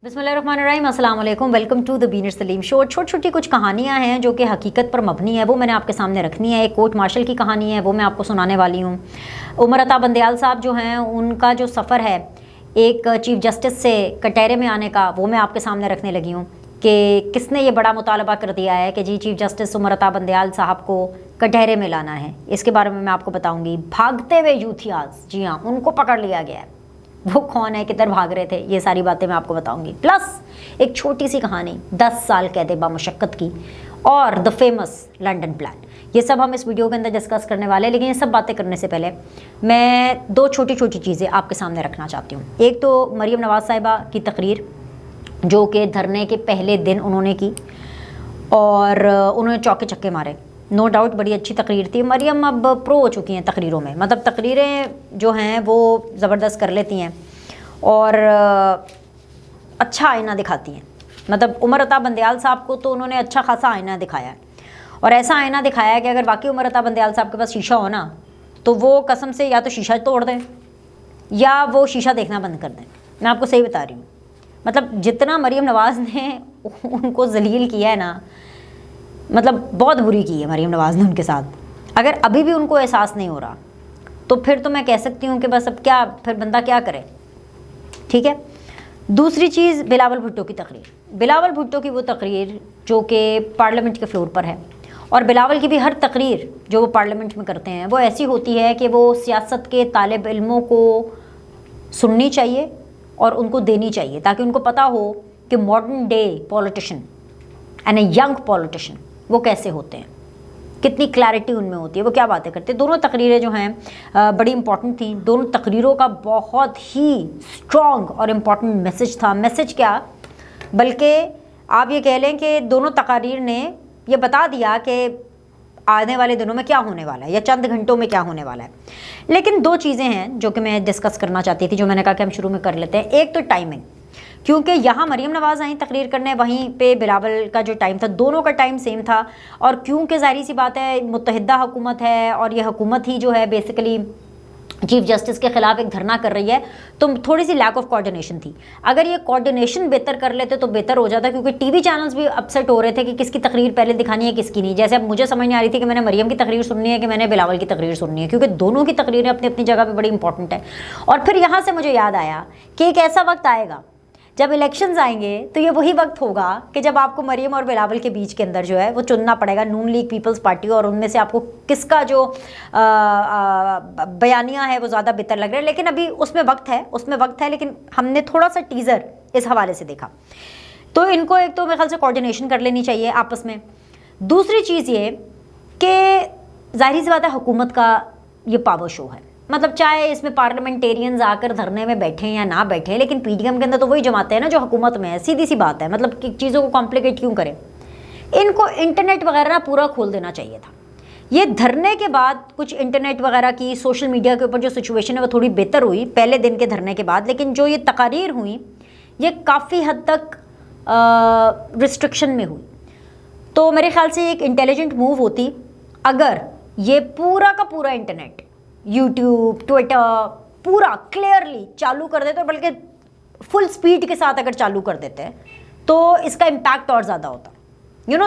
बिस्मिल्लाहिर्रहमानिर्रहीम, अस्सलाम वालेकुम, वेलकम टू द बीनर सलीम शो। छोटी छोटी कुछ कहानियाँ हैं जो कि हकीकत पर मबनी है, वो मैंने आपके सामने रखनी है। एक कोर्ट मार्शल की कहानी है, वो मैं आपको सुनाने वाली हूँ। उमर अता बंदयाल साहब जो हैं, उनका जो सफ़र है एक चीफ़ जस्टिस से कटहरे में आने का, वो मैं आपके सामने रखने लगी हूँ कि किसने ये बड़ा मुतालबा कर दिया है कि जी चीफ़ जस्टिस उमर अता बंदयाल साहब को कटहरे में लाना है। इसके बारे में मैं आपको बताऊँगी। भागते हुए यूथियाज, जी हाँ, उनको पकड़ लिया गया है। वो कौन है, किधर भाग रहे थे, ये सारी बातें मैं आपको बताऊंगी। प्लस एक छोटी सी कहानी 10 साल कैद बामुशक्कत की और द फेमस लंदन प्लान, ये सब हम इस वीडियो के अंदर डिस्कस करने वाले हैं। लेकिन ये सब बातें करने से पहले मैं दो छोटी छोटी चीज़ें आपके सामने रखना चाहती हूँ। एक तो मरीम नवाज़ साहिबा की तकरीर जो कि धरने के पहले दिन उन्होंने की और उन्होंने चौके छक्के मारे। नो डाउट बड़ी अच्छी तकरीर थी। मरियम अब प्रो हो चुकी हैं तकरीरों में, मतलब तकरीरें जो हैं वो ज़बरदस्त कर लेती हैं और अच्छा आईना दिखाती हैं। मतलब उमर अता बंदयाल साहब को तो उन्होंने अच्छा खासा आईना दिखाया है और ऐसा आईना दिखाया है कि अगर वाकई उमर अता बंदयाल साहब के पास शीशा हो ना, तो वो कसम से या तो शीशा तोड़ दें या वो शीशा देखना बंद कर दें। मैं आपको सही बता रही हूँ। मतलब जितना मरियम नवाज़ ने उनको जलील किया है ना, मतलब बहुत बुरी की है मरीम नवाज़ ने उनके साथ। अगर अभी भी उनको एहसास नहीं हो रहा तो फिर तो मैं कह सकती हूँ कि बस अब क्या, फिर बंदा क्या करे। ठीक है। दूसरी चीज़, बिलावल भुट्टो की तकरीर। बिलावल भुट्टो की वो तकरीर जो कि पार्लियामेंट के फ्लोर पर है, और बिलावल की भी हर तकरीर जो वो पार्लियामेंट में करते हैं वो ऐसी होती है कि वो सियासत के तालिब इल्मों को सुननी चाहिए और उनको देनी चाहिए, ताकि उनको पता हो कि modern day politician and a young politician वो कैसे होते हैं, कितनी क्लैरिटी उनमें होती है, वो क्या बातें करते हैं। दोनों तकरीरें जो हैं बड़ी इंपॉर्टेंट थी। दोनों तकरीरों का बहुत ही स्ट्रॉन्ग और इम्पॉर्टेंट मैसेज था। मैसेज क्या, बल्कि आप ये कह लें कि दोनों तकरीर ने ये बता दिया कि आने वाले दिनों में क्या होने वाला है या चंद घंटों में क्या होने वाला है। लेकिन दो चीज़ें हैं जो कि मैं डिस्कस करना चाहती थी, जो मैंने कहा कि हम शुरू में कर लेते हैं। एक तो टाइमिंग, क्योंकि यहाँ मरीम नवाज़ आई तकरीर करने, वहीं पे बिलावल का जो टाइम था, दोनों का टाइम सेम था। और क्योंकि ज़ाहिर सी बात है मुत्तहिदा हुकूमत है और ये हुकूमत ही जो है बेसिकली चीफ जस्टिस के खिलाफ एक धरना कर रही है, तो थोड़ी सी लैक ऑफ कोऑर्डिनेशन थी। अगर ये कोऑर्डिनेशन बेहतर कर लेते तो बेहतर हो जाता, क्योंकि टीवी चैनल्स भी अपसेट हो रहे थे कि किसकी तकरीर पहले दिखानी है किसकी नहीं। जैसे अब मुझे समझ नहीं आ रही थी कि मैंने मरियम की तकरीर सुननी है कि मैंने बिलावल की तकरीर सुननी है, क्योंकि दोनों की तकरीरें अपनी अपनी जगह पर बड़ी इंपॉर्टेंट है। और फिर यहाँ से मुझे याद आया कि एक ऐसा वक्त आएगा जब इलेक्शंस आएंगे तो ये वही वक्त होगा कि जब आपको मरियम और बिलावल के बीच के अंदर जो है वो चुनना पड़ेगा, नून लीग पीपल्स पार्टी, और उनमें से आपको किसका जो बयानिया है वो ज़्यादा बेहतर लग रहा है। लेकिन अभी उसमें वक्त है, लेकिन हमने थोड़ा सा टीज़र इस हवाले से देखा। तो इनको एक तो मेरे ख्याल से कोऑर्डिनेशन कर लेनी चाहिए आपस में। दूसरी चीज़ ये कि जाहिर सी बात है हुकूमत का ये पावर शो है, मतलब चाहे इसमें पार्लियामेंटेरियंस आकर धरने में बैठे या ना बैठे, लेकिन पीडीएम के अंदर तो वही जमाते हैं ना जो हुकूमत में है। सीधी सी बात है, मतलब कि चीज़ों को कॉम्प्लिकेट क्यों करें। इनको इंटरनेट वगैरह ना पूरा खोल देना चाहिए था। ये धरने के बाद कुछ इंटरनेट वगैरह की, सोशल मीडिया के ऊपर जो सिचुएशन है वो थोड़ी बेहतर हुई पहले दिन के धरने के बाद, लेकिन जो ये तकारीर हुई ये काफ़ी हद तक रिस्ट्रिक्शन में हुई। तो मेरे ख्याल से एक इंटेलिजेंट मूव होती अगर ये पूरा का पूरा इंटरनेट, यूट्यूब, ट्विटर पूरा क्लियरली चालू कर देते, बल्कि फुल स्पीड के साथ अगर चालू कर देते हैं तो इसका इम्पैक्ट और ज़्यादा होता,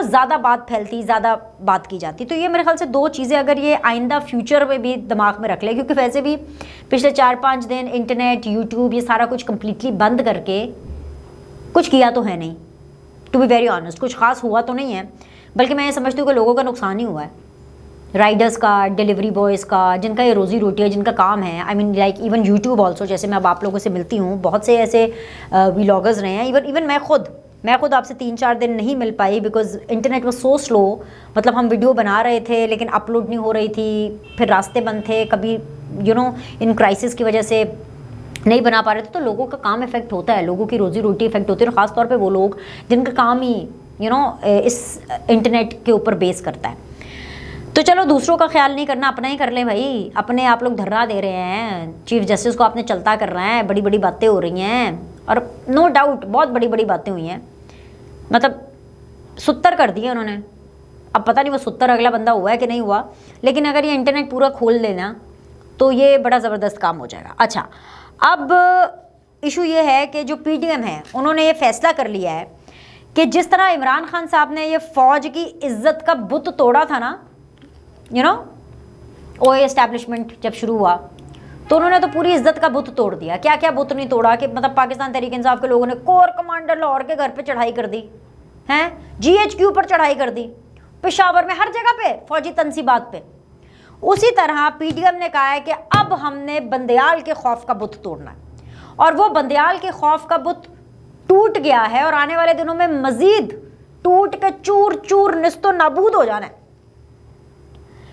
ज़्यादा बात फैलती, ज़्यादा बात की जाती। तो ये मेरे ख्याल से दो चीज़ें अगर ये आइंदा फ्यूचर में भी दिमाग में रख ले, क्योंकि वैसे भी पिछले 4-5 दिन इंटरनेट, यूट्यूब, ये सारा कुछ कम्प्लीटली बंद करके कुछ किया तो है नहीं। टू बी वेरी ऑनेस्ट, कुछ खास हुआ तो नहीं है, बल्कि मैं ये समझती हूँ कि लोगों का नुकसान ही हुआ है। राइडर्स का, डिलीवरी बॉयज़ का, जिनका ये रोज़ी रोटी है, जिनका काम है, I mean like even YouTube also, जैसे मैं अब आप लोगों से मिलती हूँ, बहुत से ऐसे व्लॉगर्स रहे हैं। इवन मैं खुद आपसे 3-4 दिन नहीं मिल पाई because internet was so slow. मतलब हम वीडियो बना रहे थे लेकिन अपलोड नहीं हो रही थी, फिर रास्ते बंद थे, कभी इन क्राइसिस की वजह से नहीं बना पा रहे थे। तो लोगों का काम इफेक्ट होता है, लोगों की रोज़ी रोटी इफेक्ट होती है, और ख़ास तौर पर वो लोग जिनका काम ही इस इंटरनेट के ऊपर बेस करता है। तो चलो दूसरों का ख्याल नहीं करना, अपना ही कर लें भाई। अपने आप लोग धरना दे रहे हैं, चीफ जस्टिस को आपने चलता कर रहा है, बड़ी बड़ी बातें हो रही हैं, और नो डाउट बहुत बड़ी बड़ी बातें हुई हैं। मतलब सुत्तर कर दिए उन्होंने। अब पता नहीं वो सुत्तर अगला बंदा हुआ है कि नहीं हुआ, लेकिन अगर ये इंटरनेट पूरा खोल देना तो ये बड़ा ज़बरदस्त काम हो जाएगा। अच्छा, अब इशू ये है कि जो पीटीएम है उन्होंने ये फैसला कर लिया है कि जिस तरह इमरान खान साहब ने ये फ़ौज की इज्जत का बुत तोड़ा था ना, यू नो, ओए एस्टैब्लिशमेंट जब शुरू हुआ तो उन्होंने तो पूरी इज्जत का बुत तोड़ दिया। क्या क्या बुत नहीं तोड़ा कि मतलब पाकिस्तान तहरीक इंसाफ के लोगों ने कोर कमांडर लाहौर के घर पे चढ़ाई कर दी हैं, जीएचक्यू पर चढ़ाई कर दी, पेशावर में, हर जगह पे फौजी तनसीबात पे। उसी तरह पीटीएम ने कहा है कि अब हमने बंदयाल के खौफ का बुत तोड़ना है, और वो बंदयाल के खौफ का बुत टूट गया है और आने वाले दिनों में मजीद टूट के चूर चूर निस्तो नाबूद हो जाना है।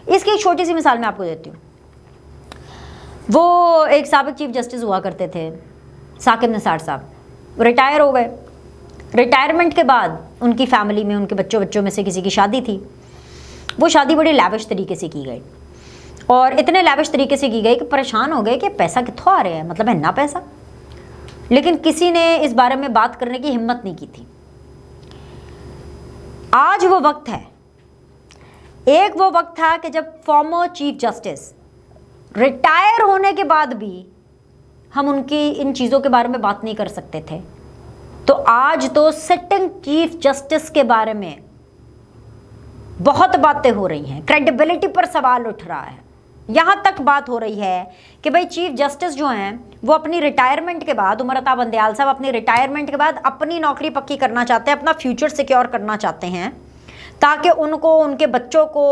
इसकी एक छोटी सी मिसाल मैं आपको देती हूँ। वो एक साबिक चीफ जस्टिस हुआ करते थे, साकिब निसार साहब, रिटायर हो गए। रिटायरमेंट के बाद उनकी फैमिली में, उनके बच्चों में से किसी की शादी थी। वो शादी बड़ी लैविश तरीके से की गई, और इतने लैविश तरीके से की गई कि परेशान हो गए कि पैसा कित्थों आ रहा है, मतलब है ना पैसा। लेकिन किसी ने इस बारे में बात करने की हिम्मत नहीं की थी। आज वो वक्त है, एक वो वक्त था कि जब फॉर्मर चीफ जस्टिस रिटायर होने के बाद भी हम उनकी इन चीज़ों के बारे में बात नहीं कर सकते थे। तो आज तो सिटिंग चीफ जस्टिस के बारे में बहुत बातें हो रही हैं, क्रेडिबिलिटी पर सवाल उठ रहा है। यहाँ तक बात हो रही है कि भाई चीफ जस्टिस जो हैं वो अपनी रिटायरमेंट के बाद, उमर अता बंदयाल साहब अपनी रिटायरमेंट के बाद अपनी नौकरी पक्की करना चाहते हैं, अपना फ्यूचर सिक्योर करना चाहते हैं, ताकि उनको, उनके बच्चों को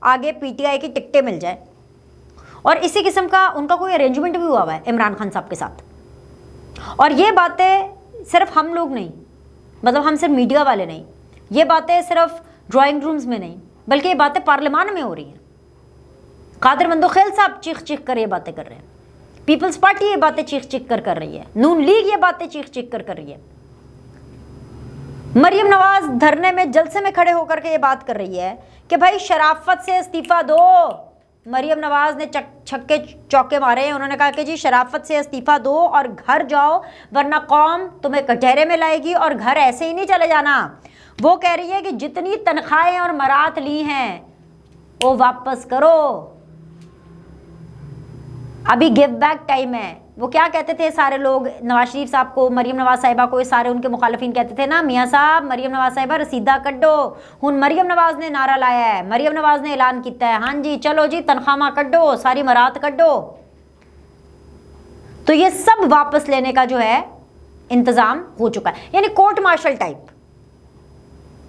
आगे पीटीआई की टिकटें मिल जाए। और इसी किस्म का उनका कोई अरेंजमेंट भी हुआ है इमरान खान साहब के साथ। और ये बातें सिर्फ हम लोग नहीं, मतलब हम सिर्फ मीडिया वाले नहीं, ये बातें सिर्फ ड्राइंग रूम्स में नहीं, बल्कि ये बातें पार्लियामान में हो रही हैं। कादिर मंदोखेल साहब चीख चीख कर ये बातें कर रहे हैं, पीपल्स पार्टी ये बातें चीख चीख कर रही है, नून लीग ये बातें चीख चीख कर रही है। मरियम नवाज धरने में, जलसे में खड़े होकर के ये बात कर रही है कि भाई शराफत से इस्तीफा दो। मरियम नवाज ने छक्के चौके मारे हैं। उन्होंने कहा कि जी शराफत से इस्तीफा दो और घर जाओ, वरना कौम तुम्हें कटहरे में लाएगी, और घर ऐसे ही नहीं चले जाना। वो कह रही है कि जितनी तनख्वाहें और मरात ली हैं वो वापस करो, अभी गिव बैक टाइम है। वो क्या कहते थे सारे लोग, नवाज शरीफ साहब को, मरियम नवाज साहिबा को, ये सारे उनके मुखालिफिन कहते थे ना, मियाँ साहब मरियम नवाज साहिबा रसीदा कड्डो। हुन मरियम नवाज ने नारा लाया है, मरियम नवाज ने ऐलान किया है, हाँ जी चलो जी तनख्वाह कड्डो, सारी मरात कड्डो। तो ये सब वापस लेने का जो है इंतजाम हो चुका है, यानी कोर्ट मार्शल टाइप।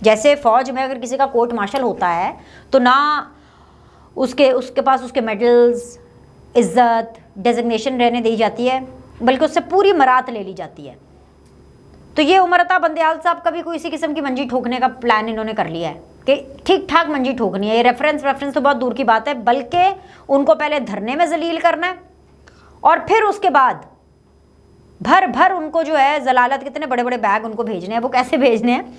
जैसे फौज में अगर किसी का कोर्ट मार्शल होता है तो ना उसके पास उसके मेडल्स, इज्जत, डेजिग्नेशन रहने दी जाती है, बल्कि उससे पूरी मरात ले ली जाती है। तो ये उमर अता बंदयाल साहब का भी कोई इसी किस्म की मंजी ठोकने का प्लान इन्होंने कर लिया है कि ठीक ठाक मंजी ठोकनी है। ये रेफरेंस तो बहुत दूर की बात है, बल्कि उनको पहले धरने में जलील करना है और फिर उसके बाद भर भर उनको जो है जलालत के इतने बड़े बड़े बैग उनको भेजने हैं। वो कैसे भेजने हैं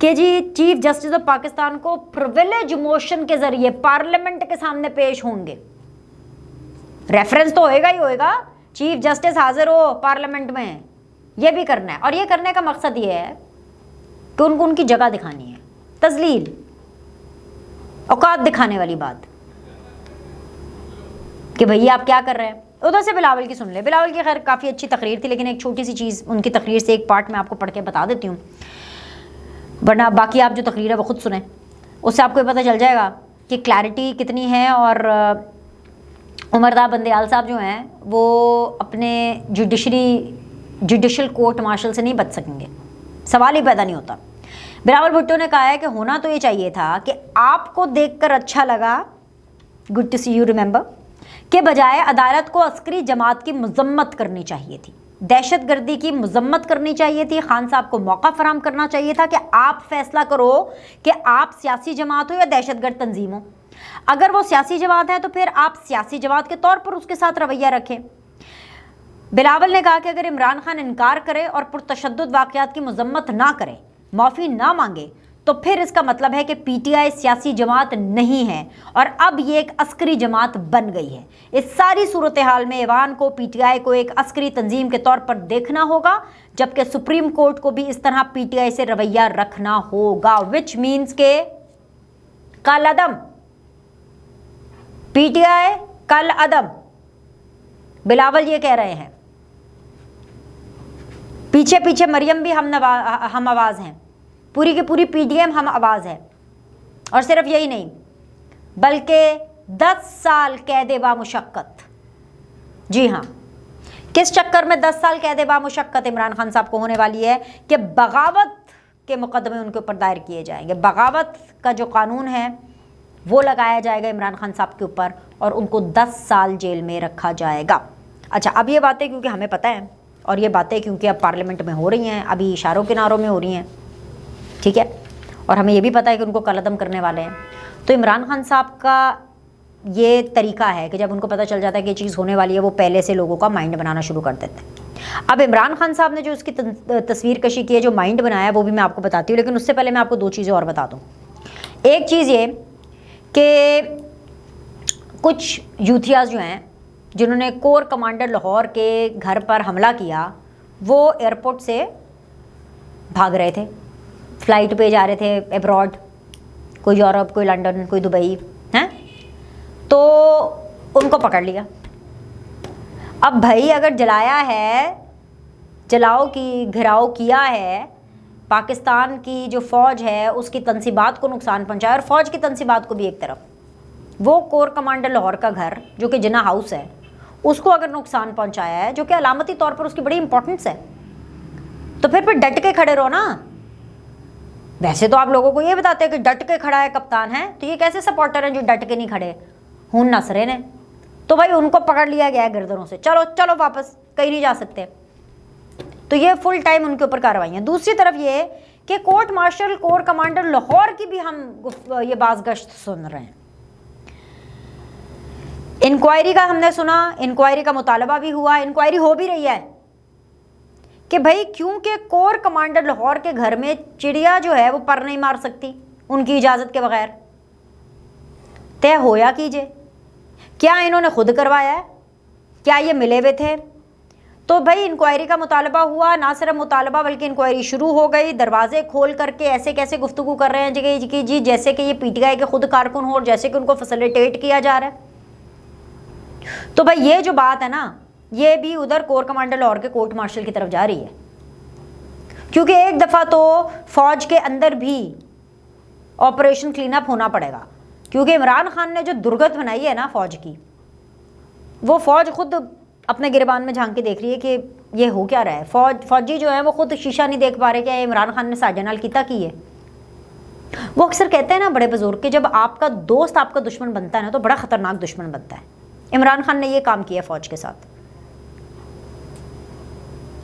कि जी चीफ जस्टिस ऑफ पाकिस्तान को प्रिविलेज मोशन के जरिए पार्लियामेंट के सामने पेश होंगे। रेफरेंस तो होएगा ही होएगा, चीफ जस्टिस हाजिर हो पार्लियामेंट में, ये भी करना है। और ये करने का मकसद ये है कि उनको उनकी जगह दिखानी है, तजलील, औकात दिखाने वाली बात कि भैया आप क्या कर रहे हैं। उधर से बिलावल की सुन ले। बिलावल की खैर काफ़ी अच्छी तकरीर थी, लेकिन एक छोटी सी चीज़ उनकी तकरीर से एक पार्ट मैं आपको पढ़ के बता देती हूँ, वरना बाकी आप जो तकरीर है वो खुद सुने, उससे आपको पता चल जाएगा कि क्लैरिटी कितनी है। और उमर अता बंदयाल साहब जो हैं वो अपने जुडिशल कोर्ट मार्शल से नहीं बच सकेंगे, सवाल ही पैदा नहीं होता। बिलावल भुट्टो ने कहा है कि होना तो ये चाहिए था कि आपको देखकर अच्छा लगा, good to see you remember, के बजाय अदालत को अस्करी जमात की मजम्मत करनी चाहिए थी, दहशतगर्दी की मजम्मत करनी चाहिए थी। खान साहब को मौका फराहम करना चाहिए था कि आप फैसला करो कि आप सियासी जमात हो या दहशतगर्द तंजीम हो। अगर वो सियासी जमात है तो फिर आप सियासी जमात के तौर पर उसके साथ रवैया रखें। बिलावल ने कहा कि अगर इमरान खान इनकार करे और पुरतशद्दुद वाक़यात की मजम्मत ना करे, माफ़ी ना मांगे, तो फिर इसका मतलब है कि पीटीआई सियासी जमात नहीं है और अब ये एक अस्करी जमात बन गई है। इस सारी सूरत हाल में ईवान को, पीटीआई को एक अस्करी तंजीम के तौर पर देखना होगा, जबकि सुप्रीम कोर्ट को भी इस तरह पीटीआई से रवैया रखना होगा, विच मीन्स के कल अदम, पीटीआई कल अदम। बिलावल ये कह रहे हैं। पीछे पीछे मरियम भी हम आवाज़ हैं, पूरी की पूरी PDM हम आवाज़ है। और सिर्फ यही नहीं बल्कि 10 साल कैद बामुशक्कत। जी हाँ, किस चक्कर में 10 साल कैद बामुशक्कत इमरान खान साहब को होने वाली है कि बगावत के मुकदमे उनके ऊपर दायर किए जाएंगे। बगावत का जो कानून है वो लगाया जाएगा इमरान खान साहब के ऊपर और उनको 10 साल जेल में रखा जाएगा। अच्छा, अब ये बातें क्योंकि हमें पता है और ये बातें क्योंकि अब पार्लियामेंट में हो रही हैं, अभी इशारों किनारों में हो रही हैं, ठीक है, और हमें ये भी पता है कि उनको कलअदम करने वाले हैं, तो इमरान खान साहब का ये तरीका है कि जब उनको पता चल जाता है कि ये चीज़ होने वाली है, वो पहले से लोगों का माइंड बनाना शुरू कर देते हैं। अब इमरान खान साहब ने जो उसकी तस्वीर कशी की है, जो माइंड बनाया है, वो भी मैं आपको बताती हूँ, लेकिन उससे पहले मैं आपको 2 चीज़ें और बता दूँ। एक चीज़ ये कि कुछ यूथियाज जो हैं जिन्होंने कोर कमांडर लाहौर के घर पर हमला किया, वो एयरपोर्ट से भाग रहे थे, फ़्लाइट पे जा रहे थे अब्रॉड, कोई यूरोप, कोई लंदन, कोई दुबई, हैं, तो उनको पकड़ लिया। अब भाई अगर जलाया है, जलाओ की घिराव किया है, पाकिस्तान की जो फ़ौज है उसकी तनसीबात को नुकसान पहुंचाया, और फ़ौज की तनसीबात को भी एक तरफ, वो कोर कमांडर लाहौर का घर जो कि जिन्ना हाउस है उसको अगर नुकसान पहुंचाया है, जो कि अलामती तौर पर उसकी बड़ी इंपॉर्टेंस है, तो फिर डट के खड़े रहो ना। वैसे तो आप लोगों को ये बताते हैं कि डट के खड़ा है कप्तान है, तो ये कैसे सपोर्टर हैं जो डट के नहीं खड़े? खून नसरे ने तो भाई उनको पकड़ लिया गया है गर्दनों से, चलो चलो वापस, कहीं नहीं जा सकते। तो ये फुल टाइम उनके ऊपर कार्रवाई। दूसरी तरफ ये कि court martial corps commander Lahore की भी हम ये बाज़गश्त सुन रहे हैं। इंक्वायरी का हमने सुना, इंक्वायरी का मुतालबा भी हुआ, इंक्वायरी हो भी रही है कि भाई क्योंकि कोर कमांडर लाहौर के घर में चिड़िया जो है वो पर नहीं मार सकती उनकी इजाज़त के बगैर। तय होया कीजिए, क्या इन्होंने खुद करवाया है, क्या ये मिले हुए थे? तो भाई इंक्वायरी का मुतालबा हुआ, ना सिर्फ मुतालबा बल्कि इंक्वायरी शुरू हो गई। दरवाजे खोल करके ऐसे कैसे गुफ्तगू कर रहे हैं जी जैसे कि ये PTI के खुद कारकुन हो और जैसे कि उनको फैसिलिटेट किया जा रहा है। तो भाई ये जो बात है ना, ये भी उधर कोर कमांडर लाहौर के कोर्ट मार्शल की तरफ जा रही है, क्योंकि एक दफ़ा तो फ़ौज के अंदर भी ऑपरेशन क्लीन अप होना पड़ेगा, क्योंकि इमरान खान ने जो दुर्गत बनाई है ना फ़ौज की, वो फ़ौज खुद अपने गिरबान में झांक के देख रही है कि ये हो क्या रहा है। फ़ौजी जो है वो खुद शीशा नहीं देख पा रहे कि इमरान खान ने साजनाल किता की है। वो अक्सर कहते हैं ना बड़े बुजुर्ग कि जब आपका दोस्त आपका दुश्मन बनता है ना, तो बड़ा ख़तरनाक दुश्मन बनता है। इमरान खान ने ये काम किया फ़ौज के साथ।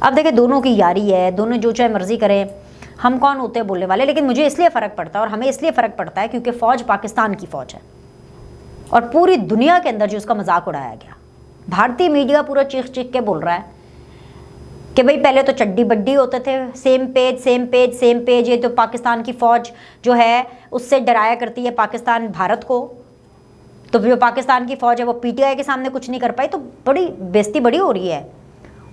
अब देखिए, दोनों की यारी है, दोनों जो चाहे मर्जी करें, हम कौन होते हैं बोलने वाले। लेकिन मुझे इसलिए फ़र्क पड़ता है और हमें इसलिए फ़र्क पड़ता है क्योंकि फ़ौज पाकिस्तान की फ़ौज है और पूरी दुनिया के अंदर जो उसका मजाक उड़ाया गया, भारतीय मीडिया पूरा चीख चीख के बोल रहा है कि भाई पहले तो चड्डी बड्डी होते थे, same page same page same page, ये तो पाकिस्तान की फ़ौज जो है उससे डराया करती है पाकिस्तान भारत को, तो जो पाकिस्तान की फ़ौज है वो PTI के सामने कुछ नहीं कर पाई, तो बड़ी बेइज्जती बड़ी हो रही है।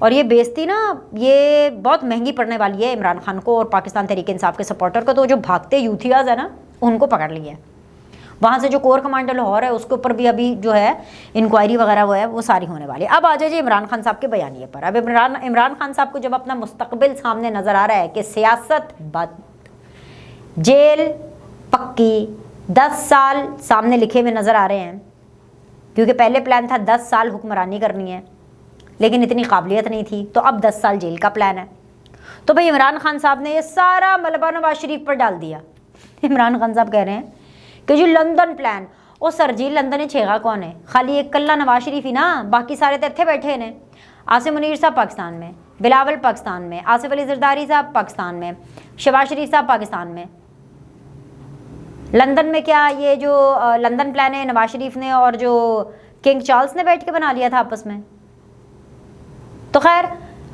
और ये बेइज्जती ना ये बहुत महंगी पड़ने वाली है इमरान खान को और पाकिस्तान तहरीक इंसाफ के सपोर्टर को। तो जो भागते यूथियाज है ना, उनको पकड़ लिया है। वहाँ से जो कोर कमांडर लाहौर है उसके ऊपर भी अभी जो है इंक्वायरी वगैरह वो है वो सारी होने वाली है। अब आ जाइए इमरान खान साहब के बयानिए पर। अब इमरान खान साहब को जब अपना मुस्तकबिल सामने नज़र आ रहा है कि सियासत बंद, जेल पक्की, 10 साल सामने लिखे हुए नज़र आ रहे हैं, क्योंकि पहले प्लान था 10 साल हुक्मरानी करनी है लेकिन इतनी काबिलियत नहीं थी, तो अब 10 साल जेल का प्लान है। तो भाई इमरान खान साहब ने ये सारा मलबा नवाज शरीफ पर डाल दिया। इमरान खान साहब कह रहे हैं कि जी लंदन प्लान, ओ सर जी लंदन ही छेगा कौन है, खाली एक कल्ला नवाज शरीफ ही ना, बाकी सारे तो इत्थे बैठे ने। आसिम मुनीर साहब पाकिस्तान में, बिलावल पाकिस्तान में, आसिफ अली जरदारी साहब पाकिस्तान में, शहबाज शरीफ साहब पाकिस्तान में। लंदन में क्या ये जो लंदन प्लान है नवाज शरीफ ने और जो किंग चार्ल्स ने बैठ के बना लिया था आपस में। तो खैर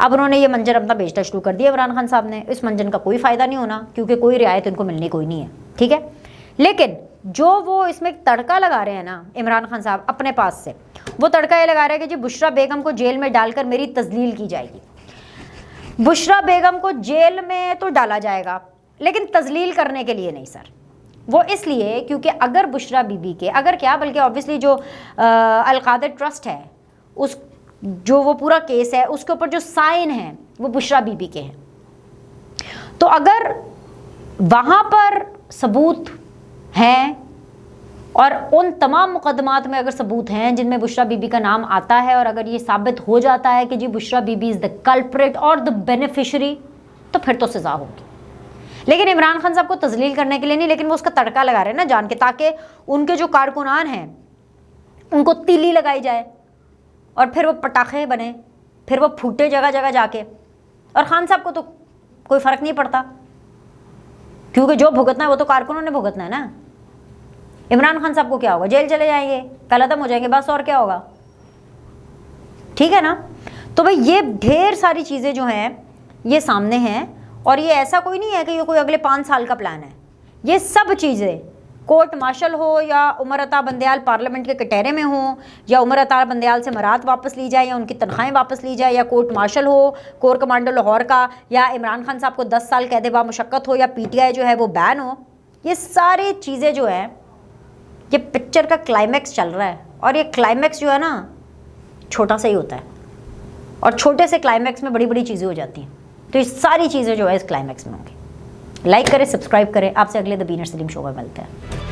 अब उन्होंने ये मंजर अपना बेचना शुरू कर दिया इमरान खान साहब ने। इस मंजर का कोई फ़ायदा नहीं होना क्योंकि कोई रियायत इनको मिलनी कोई नहीं है, ठीक है। लेकिन जो वो इसमें तड़का लगा रहे हैं ना इमरान खान साहब अपने पास से, वो तड़का ये लगा रहे हैं कि जी बुशरा बेगम को जेल में डालकर मेरी तजलील की जाएगी। बुशरा बेगम को जेल में तो डाला जाएगा लेकिन तजलील करने के लिए नहीं सर। वो इसलिए क्योंकि अगर बुशरा बीबी के अगर क्या बल्कि ऑब्वियसली जो अल कादिर ट्रस्ट है उस जो वो पूरा केस है उसके ऊपर जो साइन है वो बुशरा बीबी के हैं। तो अगर वहाँ पर सबूत हैं और उन तमाम मुकदमात में अगर सबूत हैं जिनमें बुशरा बीबी का नाम आता है और अगर ये साबित हो जाता है कि जी Bushra Bibi is the culprit और द बेनिफिशरी, तो फिर तो सज़ा होगी। लेकिन इमरान खान साहब को तजलील करने के लिए नहीं, लेकिन वो उसका तड़का लगा रहे हैं ना जान के, ताकि उनके जो कारकुनान हैं उनको तीली लगाई जाए और फिर वो पटाखे बने, फिर वो फूटे जगह जगह जाके। और खान साहब को तो कोई फ़र्क नहीं पड़ता, क्योंकि जो भुगतना है वो तो कारकुनों ने भुगतना है ना। इमरान खान साहब को क्या होगा, जेल चले जाएंगे, कल खत्म हो जाएंगे, बस और क्या होगा। ठीक है ना। तो भाई ये ढेर सारी चीज़ें जो हैं ये सामने हैं, और ये ऐसा कोई नहीं है कि ये कोई अगले 5 साल का प्लान है। ये सब चीज़ें, कोर्ट मार्शल हो या उमर अता बंदयाल पार्लियामेंट के कटहरे में हो, या उमर अता बंदयाल से मरात वापस ली जाए या उनकी तनख्वाहें वापस ली जाए, या कोर्ट मार्शल हो कोर कमांडर लाहौर का, या इमरान खान साहब को 10 साल कैद बामुशक्कत हो, या PTI जो है वो बैन हो, ये सारी चीज़ें जो हैं ये पिक्चर का क्लाइमैक्स चल रहा है। और ये क्लाइमैक्स जो है ना छोटा सा ही होता है, और छोटे से क्लाइमैक्स में बड़ी बड़ी चीज़ें हो जाती हैं। तो ये सारी चीज़ें जो है इस क्लाइमैक्स में होंगी। लाइक करें, सब्सक्राइब करें। आपसे अगले द बीनर सलीम शो में मिलते हैं।